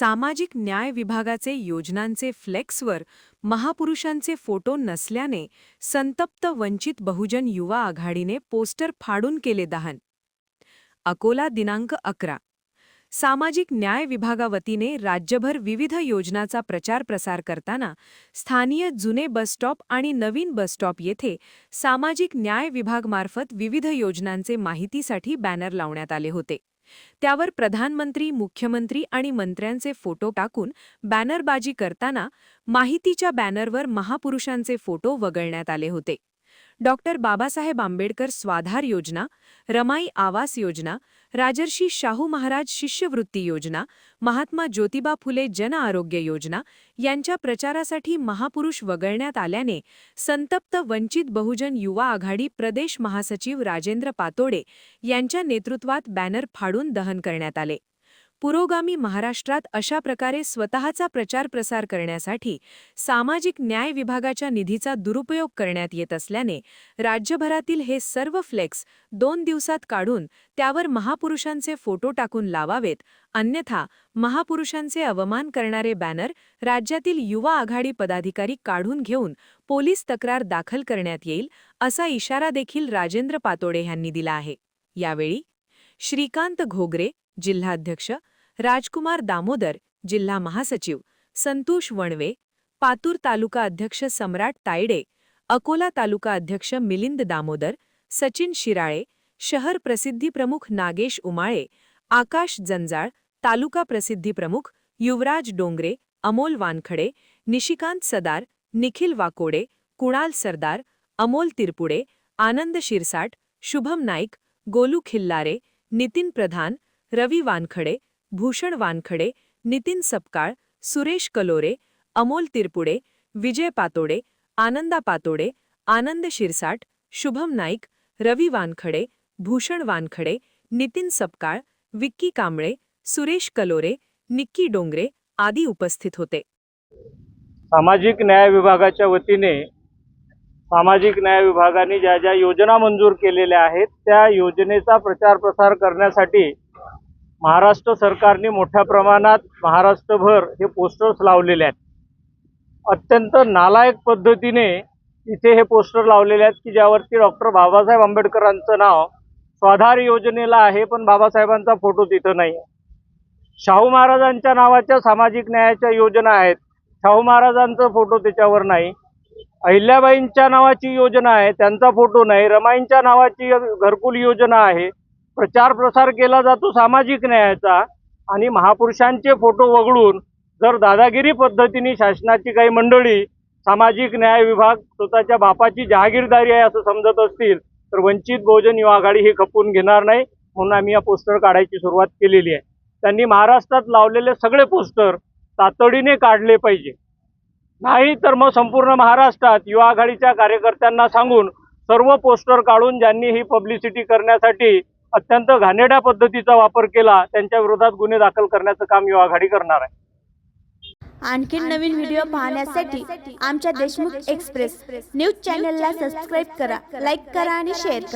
सामाजिक न्याय विभागाचे योजनांचे फ्लेक्सवर महापुरुषांचे फोटो नसल्याने संतप्त वंचित बहुजन युवा आघाडीने पोस्टर फाडून केले दहन. अकोला दिनांक 11. सामाजिक न्याय विभागावतीने राज्यभर विविध योजनाचा प्रचार प्रसार करताना स्थानीय जुने बसस्टॉप आणि नवीन बसस्टॉप येथे सामाजिक न्याय विभागामार्फत विविध योजनांचे माहितीसाठी बॅनर लावण्यात आले होते. त्यावर प्रधानमंत्री, मुख्यमंत्री आणि मंत्र्यांचे फोटो टाकून बॅनरबाजी करताना माहितीच्या बॅनरवर महापुरुषांचे फोटो वगळण्यात आले होते. डॉक्टर बाबासाहेब आंबेडकर स्वाधार योजना, रमाई आवास योजना, राजर्षी शाहू महाराज शिष्यवृत्ती योजना, महात्मा ज्योतिबा फुले जन आरोग्य योजना यांच्या प्रचारासाठी महापुरुष वगळण्यात आल्याने संतप्त वंचित बहुजन युवा आघाडी प्रदेश महासचिव राजेंद्र पातोडे यांच्या नेतृत्वात बॅनर फाडून दहन करण्यात आले. पुरोगामी महाराष्ट्रात अशा प्रकारे स्वतःचा प्रचार प्रसार करण्यासाठी सामाजिक न्याय विभागाच्या निधीचा दुरुपयोग करण्यात येत असल्याने राज्यभरातील हे सर्व फ्लेक्स 2 दिवसात काढून त्यावर महापुरुषांचे फोटो टाकून लावावेत, अन्यथा महापुरुषांचे अवमान करणारे बॅनर राज्यातील युवा आघाडी पदाधिकारी काढून घेऊन पोलीस तक्रार दाखल करण्यात येईल, असा इशारा देखील राजेंद्र पातोडे यांनी दिला आहे. यावेळी श्रीकांत घोगरे जिल्हाध्यक्ष, राजकुमार दामोदर जिल्हा महासचिव, संतोष वणवे, पातूर तालुका अध्यक्ष सम्राट तायडे, अकोला तालुका अध्यक्ष मिलिंद दामोदर, सचिन शिराळे, शहर प्रसिद्धी प्रमुख नागेश उमाळे, आकाश जंजाळ, तालुका प्रसिद्धी प्रमुख युवराज डोंगरे, अमोल वानखडे, निशिकांत सदार, निखिल वाकोडे, कुणाल सरदार, अमोल तिरपुडे, आनंद शिरसाट, शुभम नाईक, गोलू खिल्लारे, नितीन प्रधान, रवी वानखडे, भूषण वानखडे, नितीन सपकाळ, सुरेश कलोरे, अमोल तिरपुडे, विजय पातोडे, आनंदा पातोडे, आनंद शिरसाट, शुभम नाईक, रवी वानखडे, भूषण वानखडे, नितीन सपकाळ, विक्की कांबळे, सुरेश कलोरे, निक्की डोंगरे आदी उपस्थित होते. सामाजिक न्याय विभागाच्या वतीने सामाजिक न्याय विभागाने ज्या ज्या योजना मंजूर केलेल्या आहेत त्या योजनेचा प्रचार प्रसार करण्यासाठी महाराष्ट्र सरकारने मोठ्या प्रमाणात महाराष्ट्रभर हे पोस्टर्स लावलेले आहेत. अत्यंत नालायक पद्धतीने इथे हे पोस्टर लावलेले आहेत की ज्यावरती डॉक्टर बाबासाहेब आंबेडकरांचं नाव स्वाधार योजनेला आहे, पण बाबासाहेबांचा फोटो तिथं नाही. शाहू महाराजांच्या नावाच्या सामाजिक न्यायाच्या योजना आहेत, शाहू महाराजांचा फोटो त्याच्यावर नाही. अहिल्याबाईंच्या नावाची योजना आहे, त्यांचा फोटो नाही. रमाईंच्या नावाची घरकुल योजना आहे. प्रचार प्रसार केला जातो सामाजिक न्यायाचा आणि महापुरुषांचे फोटो वगळून जर दादागिरी पद्धतीने शासनाची काही मंडळी सामाजिक न्याय विभाग स्वतःच्या बापाची जहागीरदारी आहे असं समजत असतील तर वंचित बहुजन युवा आघाडी हे खपवून घेणार नाही, म्हणून आम्ही या पोस्टर काढायची सुरुवात केलेली आहे. त्यांनी महाराष्ट्रात लावलेले सगळे पोस्टर तातडीने काढले पाहिजे, नाही तर मग संपूर्ण महाराष्ट्रात युवा आघाडीच्या कार्यकर्त्यांना सांगून सर्व पोस्टर काढून ज्यांनी ही पब्लिसिटी करण्यासाठी अत्यंत घाणेरड्या पद्धतीचा वापर केला त्यांच्या विरोधात गुन्हे दाखल करण्याचं काम युवा आघाडी करणार आहे. आणखी नवीन व्हिडिओ पाहण्यासाठी आमच्या देशमुख एक्सप्रेस न्यूज चॅनलला सबस्क्राईब करा, लाईक करा आणि शेअर करा.